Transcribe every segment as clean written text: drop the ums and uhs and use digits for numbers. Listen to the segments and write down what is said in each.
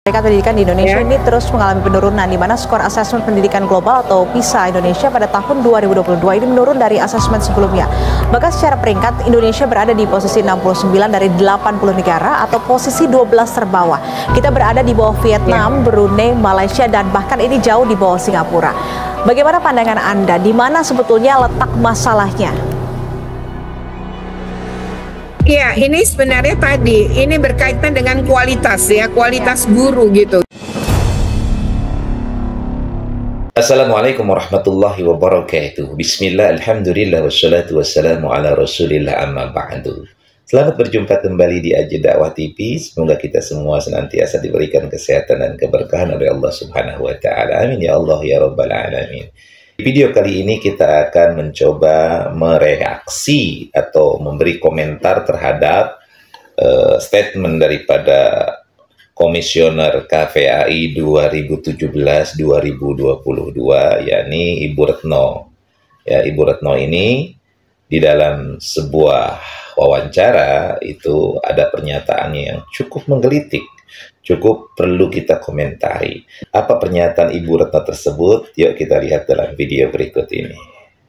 Peringkat pendidikan di Indonesia ini terus mengalami penurunan, di mana skor asesmen pendidikan global atau PISA Indonesia pada tahun 2022 ini menurun dari asesmen sebelumnya. Bahkan secara peringkat, Indonesia berada di posisi 69 dari 80 negara atau posisi 12 terbawah. Kita berada di bawah Vietnam, Brunei, Malaysia, dan bahkan ini jauh di bawah Singapura. Bagaimana pandangan Anda? Di mana sebetulnya letak masalahnya? Iya, ini sebenarnya ini berkaitan dengan kualitas ya, kualitas guru gitu. Assalamualaikum warahmatullahi wabarakatuh. Bismillah, alhamdulillah, wassalatu wassalamu ala rasulillah, amma ba'du. Selamat berjumpa kembali di Aji Dakwah TV. Semoga kita semua senantiasa diberikan kesehatan dan keberkahan oleh Allah Subhanahu wa Ta'ala. Amin ya Allah ya Rabbal Alamin. Di video kali ini kita akan mencoba mereaksi atau memberi komentar terhadap statement daripada Komisioner KVAI 2017-2022, yakni Ibu Retno. Ya, Ibu Retno ini di dalam sebuah wawancara itu ada pernyataannya yang cukup menggelitik, cukup perlu kita komentari. Apa pernyataan Ibu Retno tersebut? Yuk kita lihat dalam video berikut ini.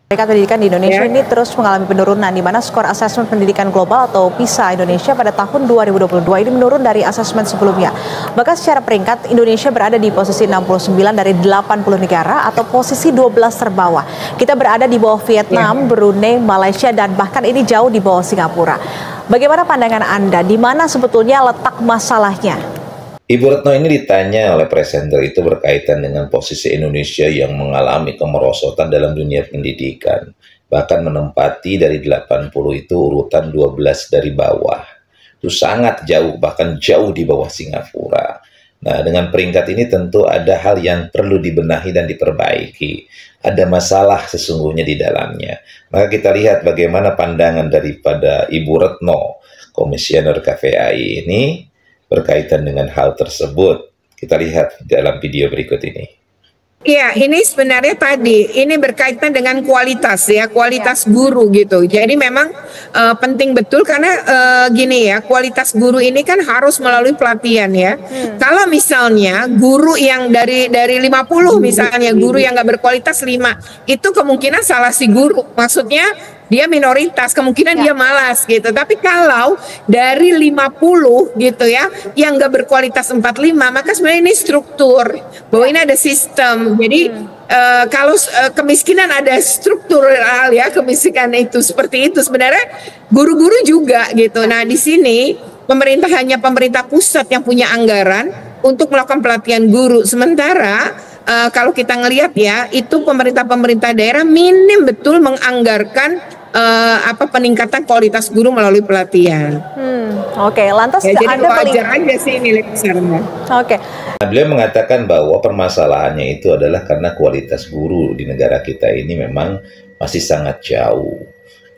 Peringkat pendidikan di Indonesia ini terus mengalami penurunan, di mana skor asesmen pendidikan global atau PISA Indonesia pada tahun 2022 ini menurun dari asesmen sebelumnya. Bahkan secara peringkat, Indonesia berada di posisi 69 dari 80 negara atau posisi 12 terbawah. Kita berada di bawah Vietnam, Brunei, Malaysia, dan bahkan ini jauh di bawah Singapura. Bagaimana pandangan Anda? Di mana sebetulnya letak masalahnya? Ibu Retno ini ditanya oleh presenter itu berkaitan dengan posisi Indonesia yang mengalami kemerosotan dalam dunia pendidikan. Bahkan menempati dari 80 itu urutan 12 dari bawah. Itu sangat jauh, bahkan jauh di bawah Singapura. Nah, dengan peringkat ini tentu ada hal yang perlu dibenahi dan diperbaiki. Ada masalah sesungguhnya di dalamnya. Maka kita lihat bagaimana pandangan daripada Ibu Retno, Komisioner KVAI ini, berkaitan dengan hal tersebut. Kita lihat dalam video berikut ini. Iya, ini sebenarnya ini berkaitan dengan kualitas ya, kualitas guru gitu. Jadi memang penting betul karena gini ya, kualitas guru ini kan harus melalui pelatihan ya. Kalau misalnya guru yang dari 50 misalnya guru yang nggak berkualitas 5, itu kemungkinan salah si guru. Maksudnya dia minoritas, kemungkinan dia malas gitu. Tapi kalau dari 50 gitu ya, yang nggak berkualitas 45, maka sebenarnya ini struktur, bahwa ini ada sistem. Jadi kalau kemiskinan ada struktural ya, kemiskinan itu seperti itu. Sebenarnya guru-guru juga gitu. Nah di sini hanya pemerintah pusat yang punya anggaran untuk melakukan pelatihan guru. Sementara kalau kita ngelihat ya, itu pemerintah daerah minim betul menganggarkan peningkatan kualitas guru melalui pelatihan. Oke, lantas ya, jadi wajar aja sih nilai besarnya. Oke. Nah, beliau mengatakan bahwa permasalahannya itu adalah karena kualitas guru di negara kita ini memang masih sangat jauh.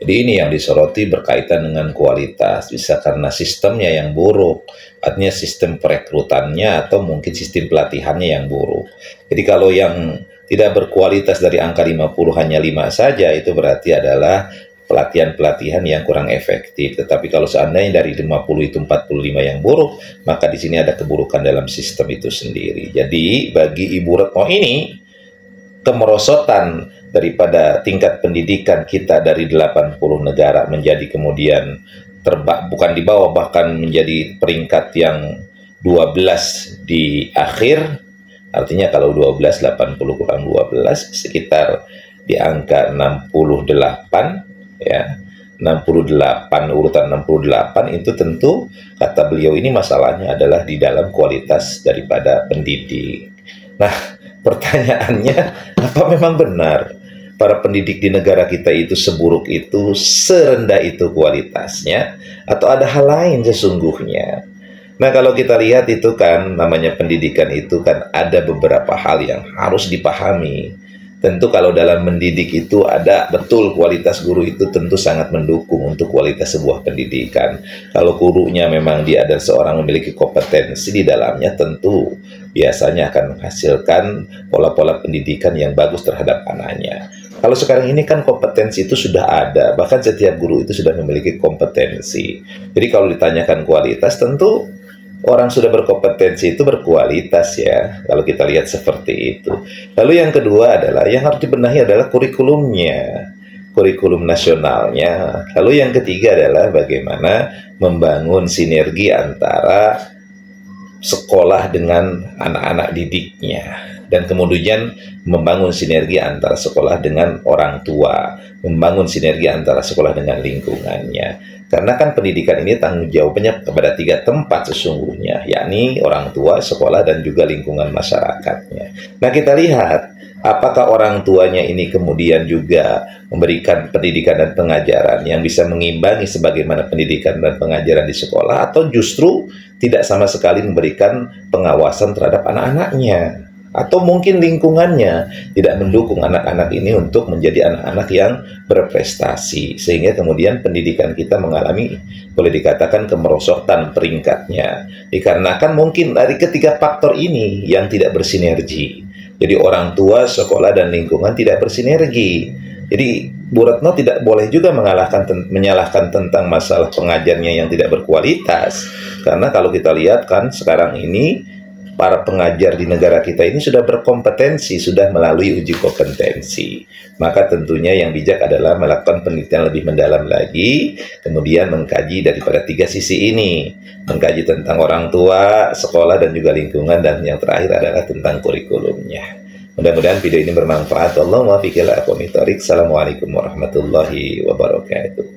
Jadi ini yang disoroti berkaitan dengan kualitas, bisa karena sistemnya yang buruk, artinya sistem perekrutannya atau mungkin sistem pelatihannya yang buruk. Jadi kalau yang tidak berkualitas dari angka 50 hanya 5 saja, itu berarti adalah pelatihan-pelatihan yang kurang efektif. Tetapi kalau seandainya dari 50 itu 45 yang buruk, maka di sini ada keburukan dalam sistem itu sendiri. Jadi bagi Ibu Retno ini, kemerosotan daripada tingkat pendidikan kita dari 80 negara menjadi kemudian bukan di bawah, bahkan menjadi peringkat yang 12 di akhir. Artinya kalau 12, 80 kurang 12, sekitar di angka 68, ya, 68, urutan 68 itu tentu, kata beliau ini masalahnya adalah di dalam kualitas daripada pendidik. Nah, pertanyaannya, apa memang benar para pendidik di negara kita itu seburuk itu, serendah itu kualitasnya, atau ada hal lain sesungguhnya? Nah, kalau kita lihat itu kan namanya pendidikan itu kan ada beberapa hal yang harus dipahami. Tentu kalau dalam mendidik itu ada betul kualitas guru itu tentu sangat mendukung untuk kualitas sebuah pendidikan. Kalau gurunya memang dia adalah seorang memiliki kompetensi di dalamnya, tentu biasanya akan menghasilkan pola-pola pendidikan yang bagus terhadap anaknya. Kalau sekarang ini kan kompetensi itu sudah ada, bahkan setiap guru itu sudah memiliki kompetensi. Jadi kalau ditanyakan kualitas tentu orang sudah berkompetensi itu berkualitas ya, kalau kita lihat seperti itu. Lalu yang kedua adalah, yang harus dibenahi adalah kurikulumnya, kurikulum nasionalnya. Lalu yang ketiga adalah bagaimana membangun sinergi antara sekolah dengan anak-anak didiknya, dan kemudian membangun sinergi antara sekolah dengan orang tua, membangun sinergi antara sekolah dengan lingkungannya. Karena kan pendidikan ini tanggung jawabnya kepada 3 tempat sesungguhnya, yakni orang tua, sekolah, dan juga lingkungan masyarakatnya. Nah, kita lihat apakah orang tuanya ini kemudian juga memberikan pendidikan dan pengajaran yang bisa mengimbangi sebagaimana pendidikan dan pengajaran di sekolah, atau justru tidak sama sekali memberikan pengawasan terhadap anak-anaknya, atau mungkin lingkungannya tidak mendukung anak-anak ini untuk menjadi anak-anak yang berprestasi, sehingga kemudian pendidikan kita mengalami, boleh dikatakan, kemerosotan peringkatnya, dikarenakan mungkin dari ketiga faktor ini yang tidak bersinergi. Jadi orang tua, sekolah, dan lingkungan tidak bersinergi. Jadi Bu Retno tidak boleh juga menyalahkan tentang masalah pengajarnya yang tidak berkualitas, karena kalau kita lihat kan sekarang ini para pengajar di negara kita ini sudah berkompetensi, sudah melalui uji kompetensi. Maka tentunya yang bijak adalah melakukan penelitian lebih mendalam lagi, kemudian mengkaji daripada 3 sisi ini, mengkaji tentang orang tua, sekolah, dan juga lingkungan, dan yang terakhir adalah tentang kurikulumnya. Mudah-mudahan video ini bermanfaat. Allahumma fiqhil aqwami thoriq. Assalamualaikum warahmatullahi wabarakatuh.